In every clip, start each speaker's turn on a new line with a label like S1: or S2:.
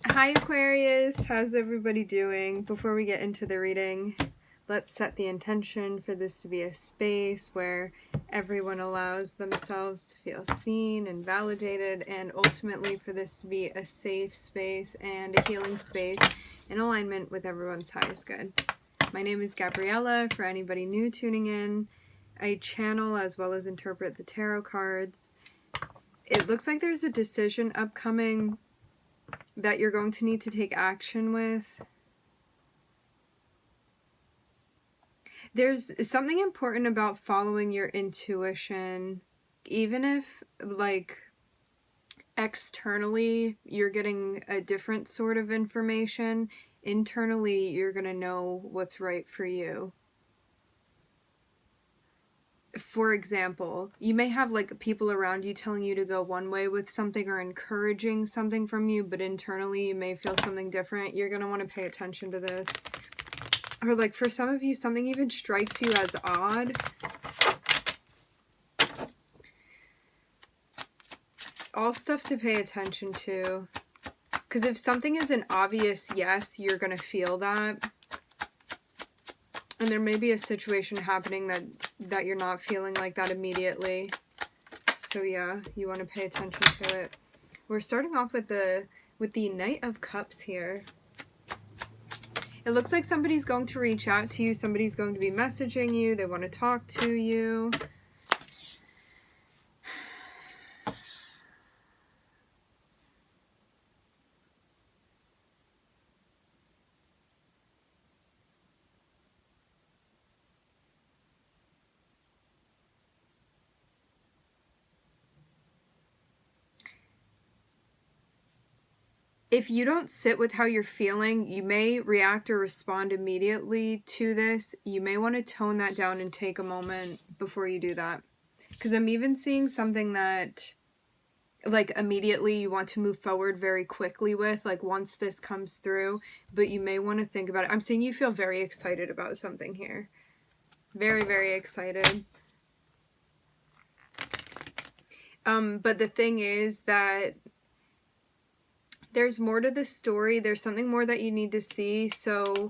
S1: Hi Aquarius, how's everybody doing? Before we get into the reading, let's set the intention for this to be a space where everyone allows themselves to feel seen and validated, and ultimately for this to be a safe space and a healing space in alignment with everyone's highest good. My name is Gabriella. For anybody new tuning in, I channel as well as interpret the tarot cards. It looks like there's a decision upcoming that you're going to need to take action with. There's something important about following your intuition, even if, like, externally you're getting a different sort of information. Internally, you're gonna know what's right for you. For example, you may have like people around you telling you to go one way with something or encouraging something from you, but internally you may feel something different. You're going to want to pay attention to this. Or like for some of you, something even strikes you as odd. All stuff to pay attention to. Because if something is an obvious yes, you're going to feel that. And there may be a situation happening that you're not feeling like that immediately. So yeah, you want to pay attention to it. We're starting off with the Knight of Cups here. It looks like somebody's going to reach out to you. Somebody's going to be messaging you. They want to talk to you. If you don't sit with how you're feeling, you may react or respond immediately to this. You may want to tone that down and take a moment before you do that. Because I'm even seeing something that, like, immediately you want to move forward very quickly with, like, once this comes through. But you may want to think about it. I'm seeing you feel very excited about something here. Very, very excited. But the thing is that there's more to this story. There's something more that you need to see. So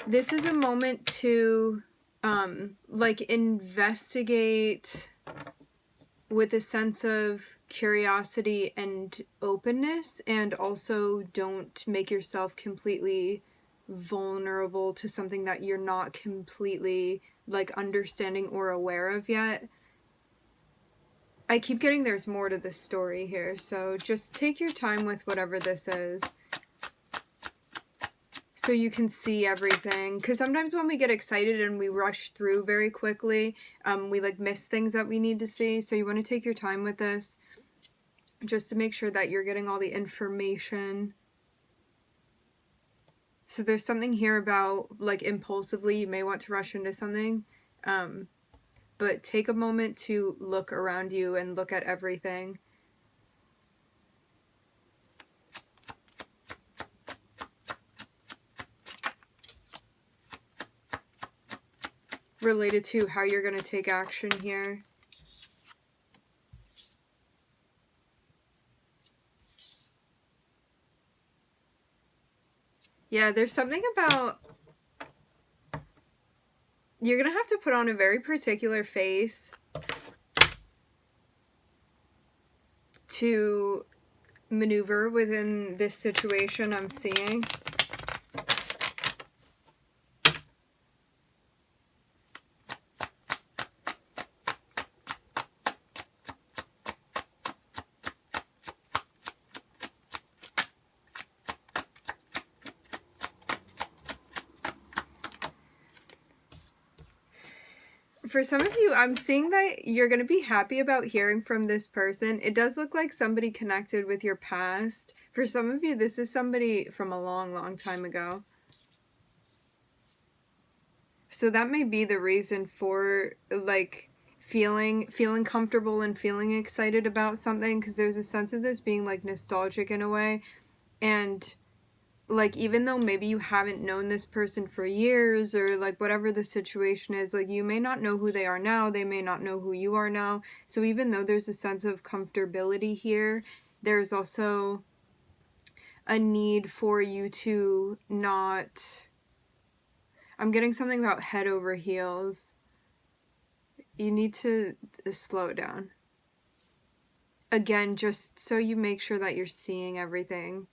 S1: this is a moment to like investigate with a sense of curiosity and openness, and also don't make yourself completely vulnerable to something that you're not completely like understanding or aware of yet. I keep getting there's more to this story here, so just take your time with whatever this is so you can see everything. Because sometimes when we get excited and we rush through very quickly, we like miss things that we need to see. So you want to take your time with this just to make sure that you're getting all the information. So there's something here about like impulsively you may want to rush into something. But take a moment to look around you and look at everything. Related to how you're going to take action here. Yeah, there's something about you're going to have to put on a very particular face to maneuver within this situation I'm seeing. For some of you, I'm seeing that you're going to be happy about hearing from this person. It does look like somebody connected with your past. For some of you, this is somebody from a long, long time ago. So that may be the reason for, like, feeling comfortable and feeling excited about something, because there's a sense of this being, like, nostalgic in a way. And like, even though maybe you haven't known this person for years, or like whatever the situation is, like you may not know who they are now, they may not know who you are now. So even though there's a sense of comfortability here, there's also a need for you to not... I'm getting something about head over heels. You need to slow it down. Again, just so you make sure that you're seeing everything.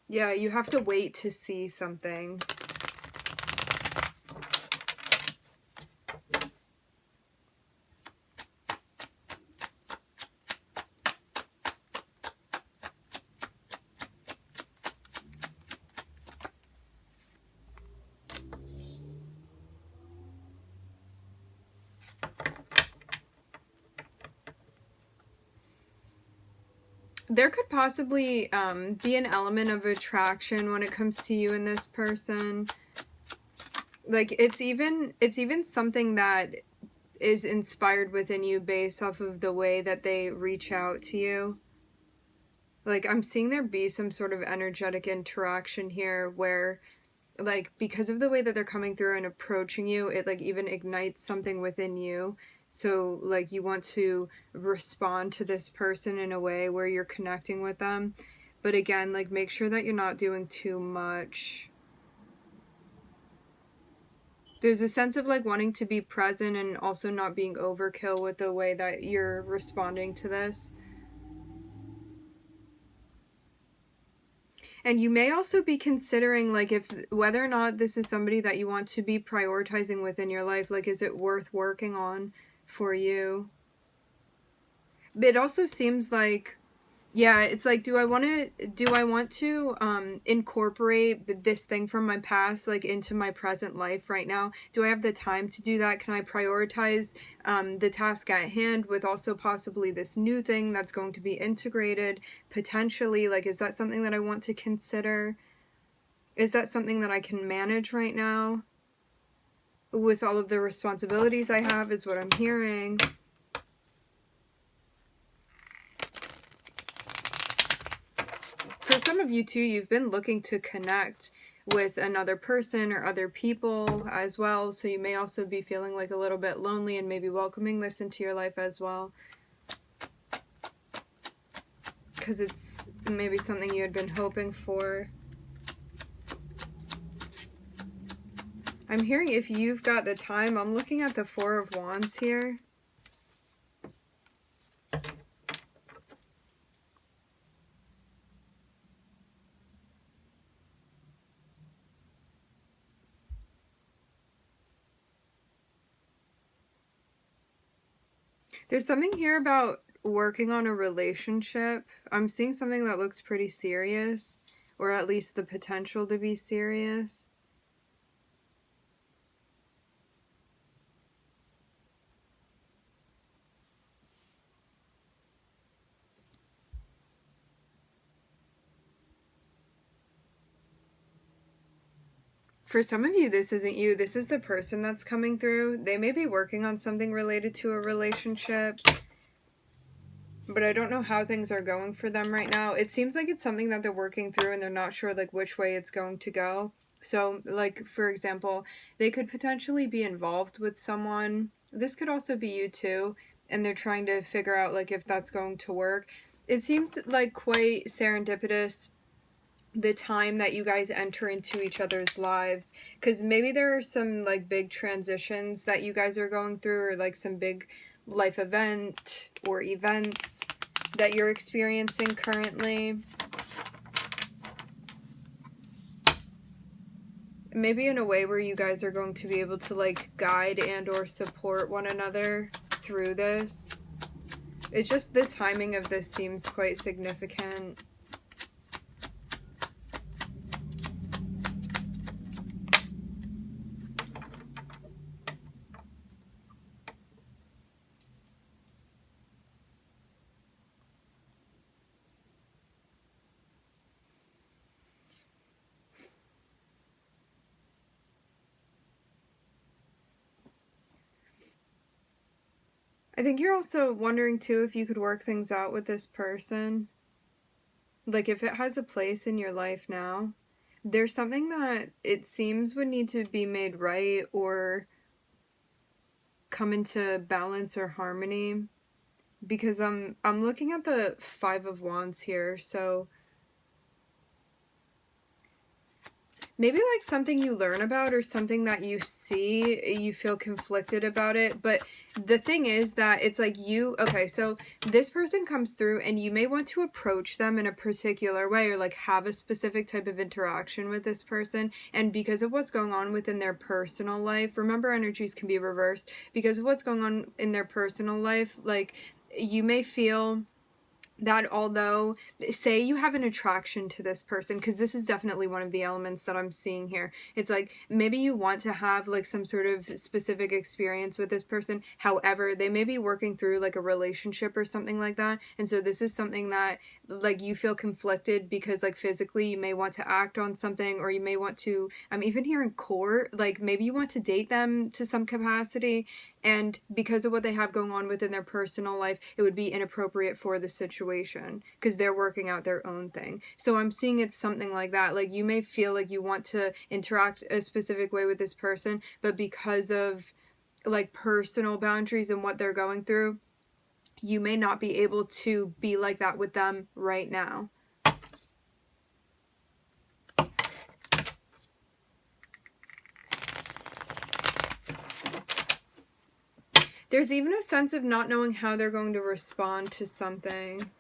S1: Yeah, you have to wait to see something. There could possibly be an element of attraction when it comes to you and this person. Like, it's even something that is inspired within you based off of the way that they reach out to you. Like, I'm seeing there be some sort of energetic interaction here where, like, because of the way that they're coming through and approaching you, it, like, even ignites something within you. So, like, you want to respond to this person in a way where you're connecting with them. But again, like, make sure that you're not doing too much. There's a sense of, like, wanting to be present and also not being overkill with the way that you're responding to this. And you may also be considering, like, if whether or not this is somebody that you want to be prioritizing within your life. Like, is it worth working on for you? But it also seems like, yeah, it's like, do I want to incorporate this thing from my past, like, into my present life right now? Do I have the time to do that? Can I prioritize the task at hand with also possibly this new thing that's going to be integrated potentially? Like, is that something that I want to consider? Is that something that I can manage right now with all of the responsibilities I have, is what I'm hearing. For some of you too, you've been looking to connect with another person or other people as well, so you may also be feeling like a little bit lonely and maybe welcoming this into your life as well, because it's maybe something you had been hoping for. I'm hearing if you've got the time. I'm looking at the Four of Wands here. There's something here about working on a relationship. I'm seeing something that looks pretty serious, or at least the potential to be serious. For some of you, this isn't you. This is the person that's coming through. They may be working on something related to a relationship, but I don't know how things are going for them right now. It seems like it's something that they're working through and they're not sure, like, which way it's going to go. So, like, for example, they could potentially be involved with someone. This could also be you too, and they're trying to figure out, like, if that's going to work. It seems like quite serendipitous, the time that you guys enter into each other's lives, because maybe there are some, like, big transitions that you guys are going through, or like some big life event or events that you're experiencing currently. Maybe in a way where you guys are going to be able to, like, guide and or support one another through this. It's just the timing of this seems quite significant. I think you're also wondering too if you could work things out with this person. Like, if it has a place in your life now. there's something that it seems would need to be made right or come into balance or harmony, because I'm looking at the Five of Wands here. So maybe like something you learn about or something that you see, you feel conflicted about it. But the thing is that it's like okay, so this person comes through and you may want to approach them in a particular way or like have a specific type of interaction with this person. And because of what's going on within their personal life, remember energies can be reversed. Because of what's going on in their personal life, like you may feel that although, say you have an attraction to this person, because this is definitely one of the elements that I'm seeing here. It's like maybe you want to have like some sort of specific experience with this person. However, they may be working through like a relationship or something like that. And so this is something that like you feel conflicted because like physically you may want to act on something, or you may want to, I'm even here in court, like maybe you want to date them to some capacity. And because of what they have going on within their personal life, it would be inappropriate for the situation because they're working out their own thing. So I'm seeing it's something like that. Like you may feel like you want to interact a specific way with this person, but because of like personal boundaries and what they're going through, you may not be able to be like that with them right now. There's even a sense of not knowing how they're going to respond to something.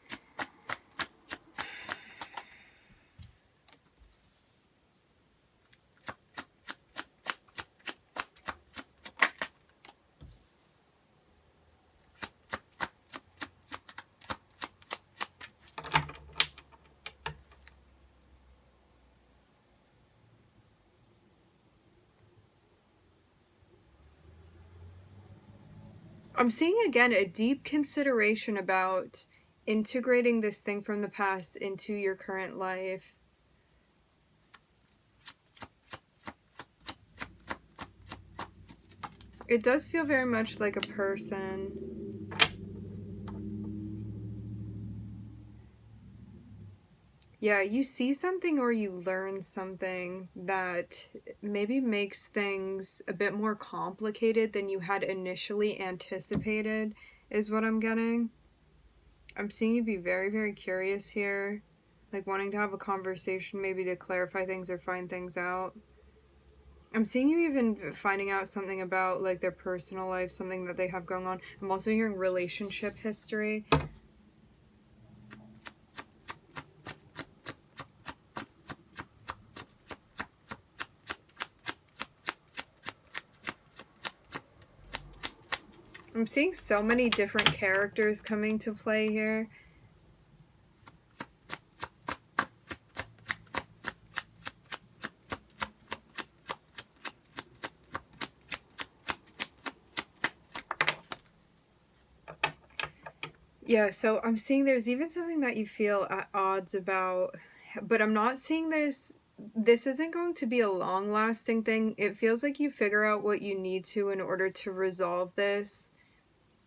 S1: I'm seeing again a deep consideration about integrating this thing from the past into your current life. It does feel very much like a person. Yeah, you see something or you learn something that maybe makes things a bit more complicated than you had initially anticipated, is what I'm getting. I'm seeing you be very, very curious here, like wanting to have a conversation, maybe to clarify things or find things out. I'm seeing you even finding out something about like their personal life, something that they have going on. I'm also hearing relationship history. I'm seeing so many different characters coming to play here. Yeah, so I'm seeing there's even something that you feel at odds about, but I'm not seeing this. This isn't going to be a long-lasting thing. It feels like you figure out what you need to in order to resolve this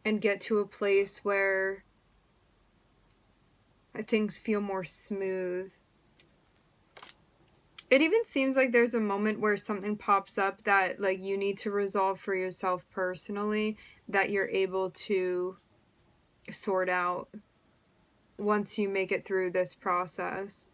S1: and get to a place where things feel more smooth. It even seems like there's a moment where something pops up that like you need to resolve for yourself personally, that you're able to sort out once you make it through this process.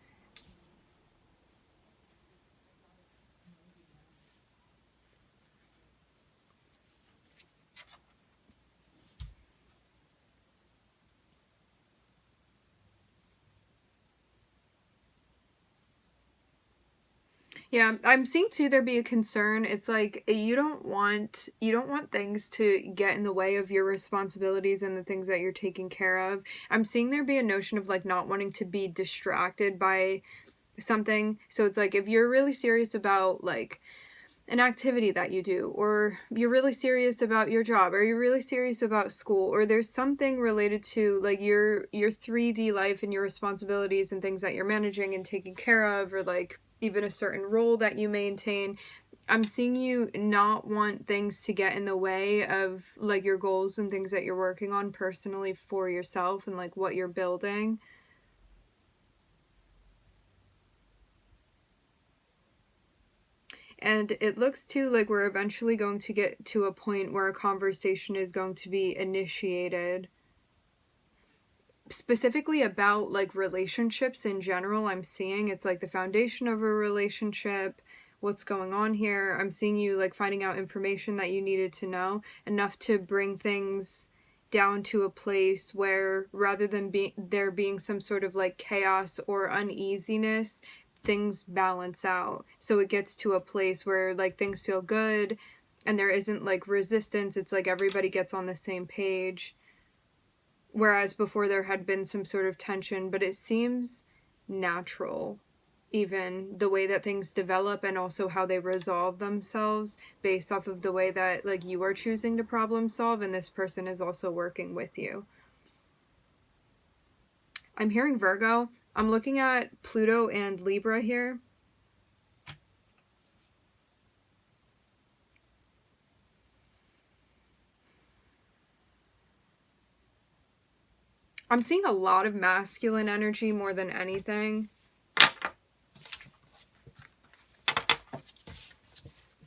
S1: Yeah, I'm seeing too there be a concern. It's like you don't want things to get in the way of your responsibilities and the things that you're taking care of. I'm seeing there be a notion of like not wanting to be distracted by something. So it's like if you're really serious about like an activity that you do, or you're really serious about your job, or you're really serious about school, or there's something related to like your 3D life and your responsibilities and things that you're managing and taking care of, or like even a certain role that you maintain, I'm seeing you not want things to get in the way of like your goals and things that you're working on personally for yourself and like what you're building. And it looks too like we're eventually going to get to a point where a conversation is going to be initiated. Specifically about like relationships in general, I'm seeing it's like the foundation of a relationship. What's going on here? I'm seeing you like finding out information that you needed to know, enough to bring things down to a place where rather than there being some sort of like chaos or uneasiness, things balance out. So it gets to a place where like things feel good and there isn't like resistance. It's like everybody gets on the same page. Whereas before there had been some sort of tension, but it seems natural, even the way that things develop and also how they resolve themselves based off of the way that like you are choosing to problem solve and this person is also working with you. I'm hearing Virgo. I'm looking at Pluto and Libra here. I'm seeing a lot of masculine energy more than anything.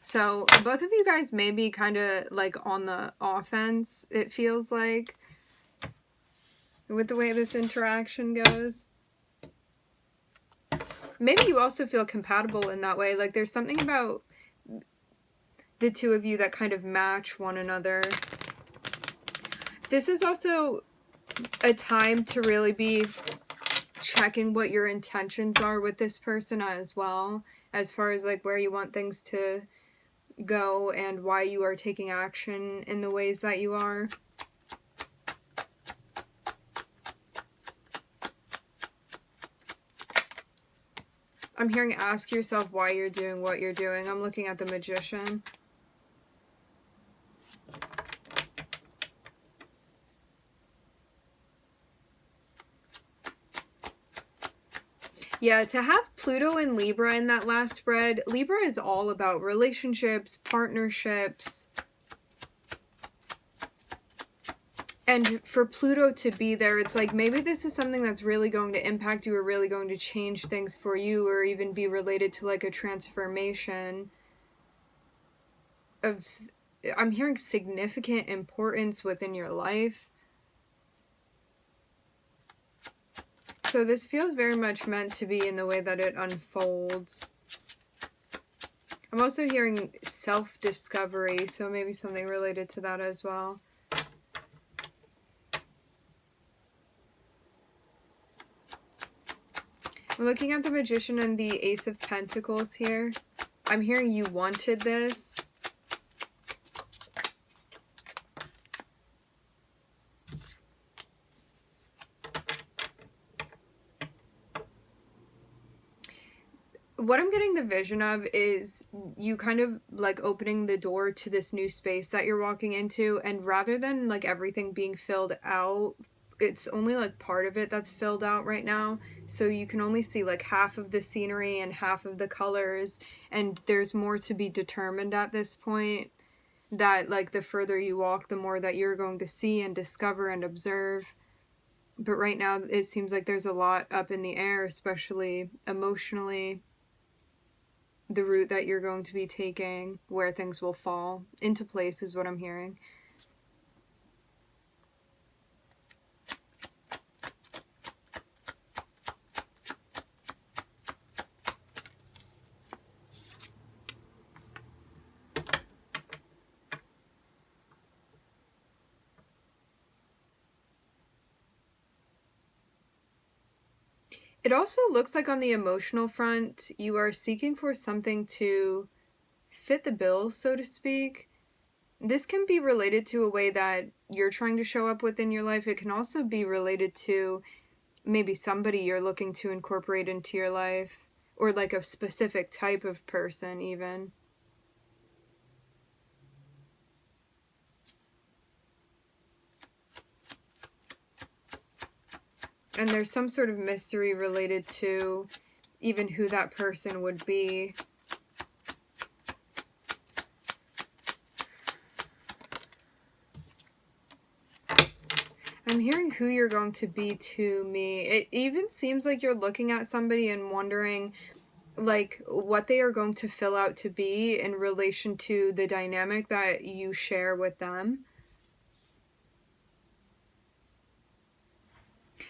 S1: So both of you guys may be kind of like on the offense, it feels like, with the way this interaction goes. Maybe you also feel compatible in that way. Like there's something about the two of you that kind of match one another. This is also a time to really be checking what your intentions are with this person as well, as far as like where you want things to go and why you are taking action in the ways that you are. I'm hearing ask yourself why you're doing what you're doing. I'm looking at the Magician. Yeah, to have Pluto and Libra in that last spread, Libra is all about relationships, partnerships. And for Pluto to be there, it's like maybe this is something that's really going to impact you or really going to change things for you, or even be related to like a transformation of, I'm hearing significant importance within your life. So this feels very much meant to be in the way that it unfolds. I'm also hearing self-discovery, so maybe something related to that as well. I'm looking at the Magician and the Ace of Pentacles here. I'm hearing you wanted this. What I'm getting the vision of is you kind of like opening the door to this new space that you're walking into, and rather than like everything being filled out, it's only like part of it that's filled out right now. So you can only see like half of the scenery and half of the colors, and there's more to be determined at this point. That like the further you walk, the more that you're going to see and discover and observe. But right now it seems like there's a lot up in the air, especially emotionally. The route that you're going to be taking, where things will fall into place, is what I'm hearing. It also looks like on the emotional front, you are seeking for something to fit the bill, so to speak. This can be related to a way that you're trying to show up within your life. It can also be related to maybe somebody you're looking to incorporate into your life, or like a specific type of person even. And there's some sort of mystery related to even who that person would be. I'm hearing who you're going to be to me. It even seems like you're looking at somebody and wondering like what they are going to fill out to be in relation to the dynamic that you share with them.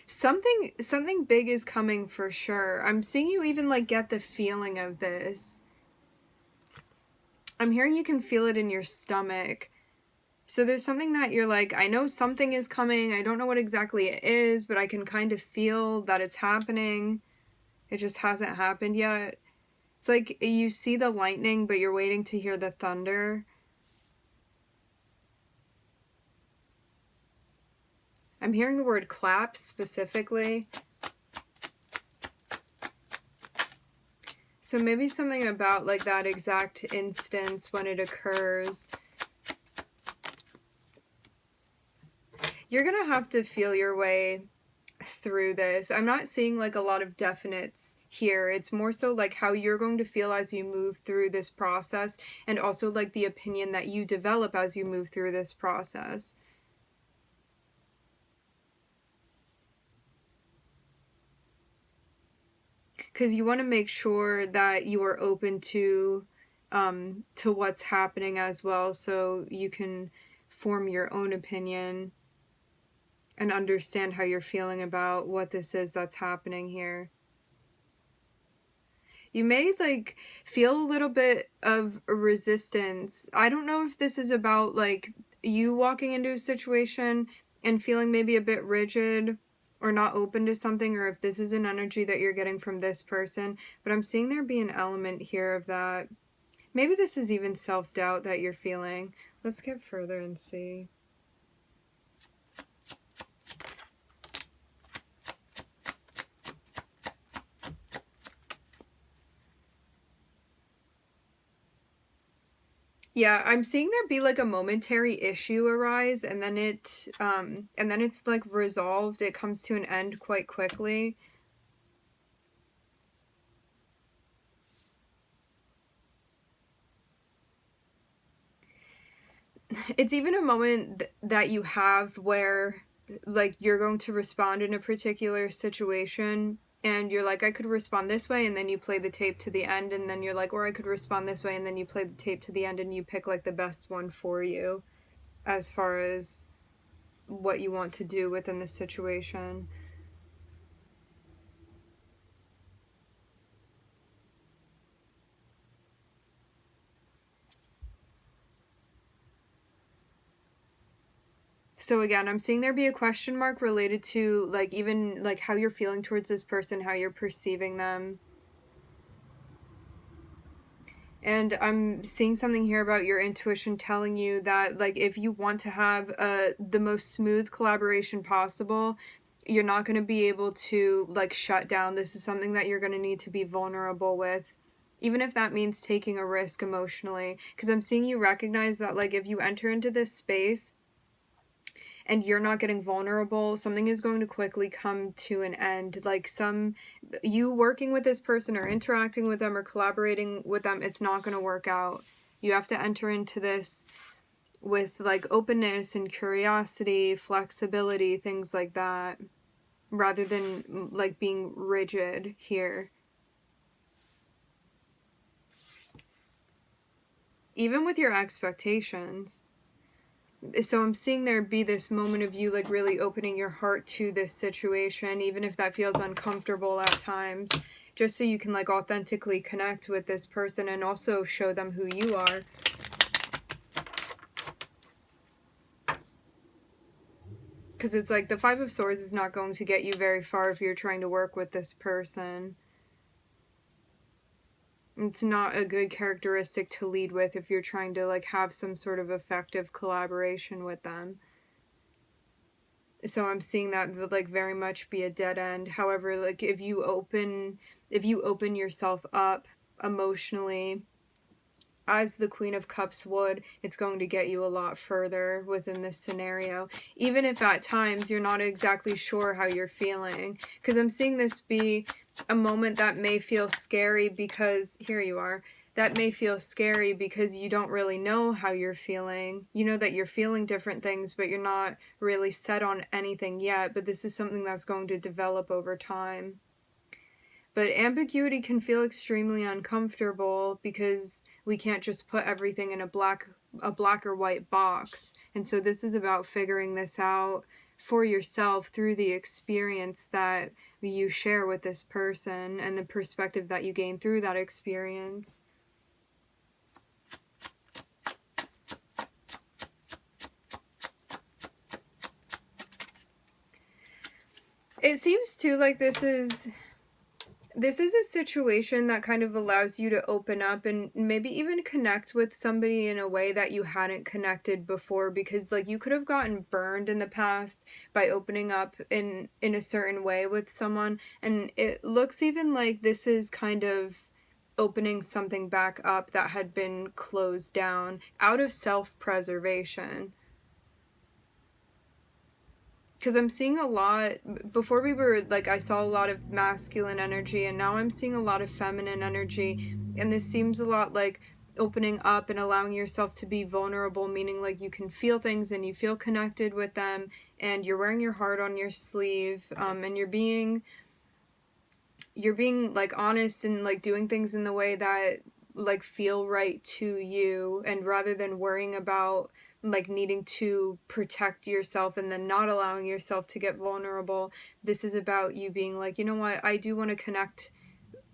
S1: Something big is coming for sure. I'm seeing you even like get the feeling of this. I'm hearing you can feel it in your stomach. So there's something that you're like, I know something is coming. I don't know what exactly it is, but I can kind of feel that it's happening. It just hasn't happened yet. It's like you see the lightning, but you're waiting to hear the thunder. I'm hearing the word clap specifically. So maybe something about like that exact instance when it occurs. You're gonna have to feel your way through this. I'm not seeing like a lot of definites here. It's more so like how you're going to feel as you move through this process, and also like the opinion that you develop as you move through this process. Because you want to make sure that you are open to what's happening as well, so you can form your own opinion and understand how you're feeling about what this is that's happening here. You may like feel a little bit of resistance. I don't know if this is about like you walking into a situation and feeling maybe a bit rigid or not open to something, or if this is an energy that you're getting from this person, but I'm seeing there be an element here of that. Maybe this is even self-doubt that you're feeling. Let's get further and see. Yeah, I'm seeing there be like a momentary issue arise, and then it's like resolved. It comes to an end quite quickly. It's even a moment that you have where like you're going to respond in a particular situation, and you're like, I could respond this way, and then you play the tape to the end, and then you're like, or I could respond this way, and then you play the tape to the end, and you pick like the best one for you as far as what you want to do within the situation. So again, I'm seeing there be a question mark related to like even like how you're feeling towards this person, how you're perceiving them. And I'm seeing something here about your intuition telling you that like if you want to have the most smooth collaboration possible, you're not going to be able to like shut down. This is something that you're going to need to be vulnerable with, even if that means taking a risk emotionally, because I'm seeing you recognize that like if you enter into this space and you're not getting vulnerable, something is going to quickly come to an end. Like you working with this person or interacting with them or collaborating with them, it's not going to work out. You have to enter into this with like openness and curiosity, flexibility, things like that, rather than like being rigid here. Even with your expectations. So I'm seeing there be this moment of you like really opening your heart to this situation, even if that feels uncomfortable at times, just so you can like authentically connect with this person and also show them who you are. Because it's like the Five of Swords is not going to get you very far if you're trying to work with this person. It's not a good characteristic to lead with if you're trying to like have some sort of effective collaboration with them. So I'm seeing that would like very much be a dead end. However, like if you open yourself up emotionally as the Queen of Cups would, it's going to get you a lot further within this scenario, even if at times you're not exactly sure how you're feeling. Because I'm seeing this be a moment that may feel scary because, here you are, that may feel scary because you don't really know how you're feeling. You know that you're feeling different things, but you're not really set on anything yet. But this is something that's going to develop over time. But ambiguity can feel extremely uncomfortable because we can't just put everything in a black or white box. And so this is about figuring this out for yourself through the experience that you share with this person and the perspective that you gain through that experience. It seems too like this is a situation that kind of allows you to open up and maybe even connect with somebody in a way that you hadn't connected before, because like you could have gotten burned in the past by opening up in a certain way with someone, and it looks even like this is kind of opening something back up that had been closed down out of self-preservation. Because I'm seeing a lot, before we were, like, I saw a lot of masculine energy, and now I'm seeing a lot of feminine energy, and this seems a lot like opening up and allowing yourself to be vulnerable, meaning like you can feel things and you feel connected with them, and you're wearing your heart on your sleeve, and you're being like honest and like doing things in the way that like feel right to you, and rather than worrying about like needing to protect yourself and then not allowing yourself to get vulnerable, this is about you being like, you know what, I do want to connect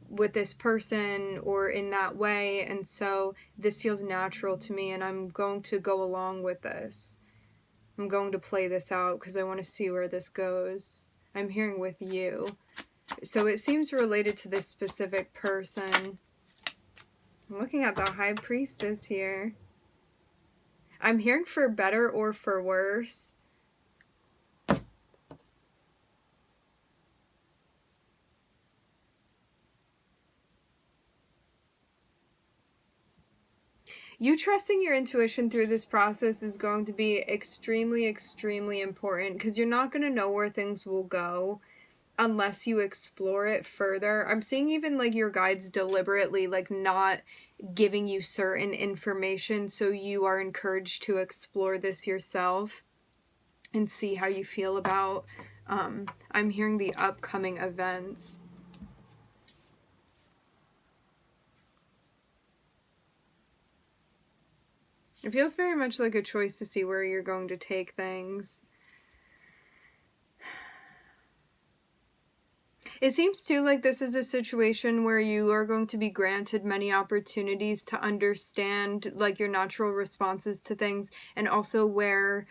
S1: with this person or in that way, and so this feels natural to me and I'm going to go along with this. I'm going to play this out because I want to see where this goes. I'm hearing with you. So it seems related to this specific person. I'm looking at the High Priestess here. I'm hearing for better or for worse. You trusting your intuition through this process is going to be extremely, extremely important, because you're not going to know where things will go unless you explore it further. I'm seeing even like your guides deliberately like not giving you certain information, so you are encouraged to explore this yourself and see how you feel about I'm hearing the upcoming events. It feels very much like a choice to see where you're going to take things. It seems too like this is a situation where you are going to be granted many opportunities to understand like your natural responses to things, and also where,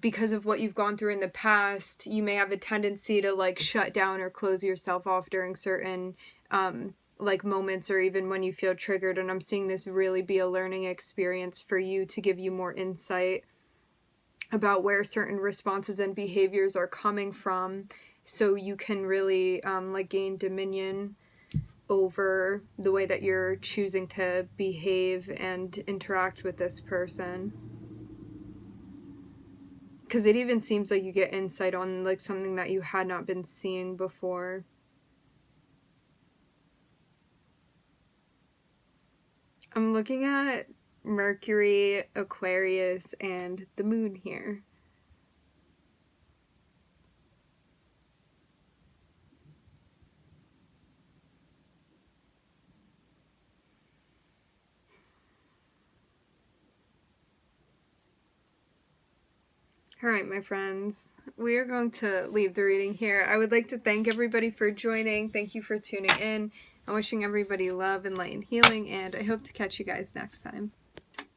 S1: because of what you've gone through in the past, you may have a tendency to like shut down or close yourself off during certain like moments, or even when you feel triggered. And I'm seeing this really be a learning experience for you to give you more insight about where certain responses and behaviors are coming from, so you can really like gain dominion over the way that you're choosing to behave and interact with this person. Because it even seems like you get insight on like something that you had not been seeing before. I'm looking at Mercury, Aquarius, and the moon here. Alright, my friends, we are going to leave the reading here. I would like to thank everybody for joining. Thank you for tuning in. I'm wishing everybody love and light and healing, and I hope to catch you guys next time.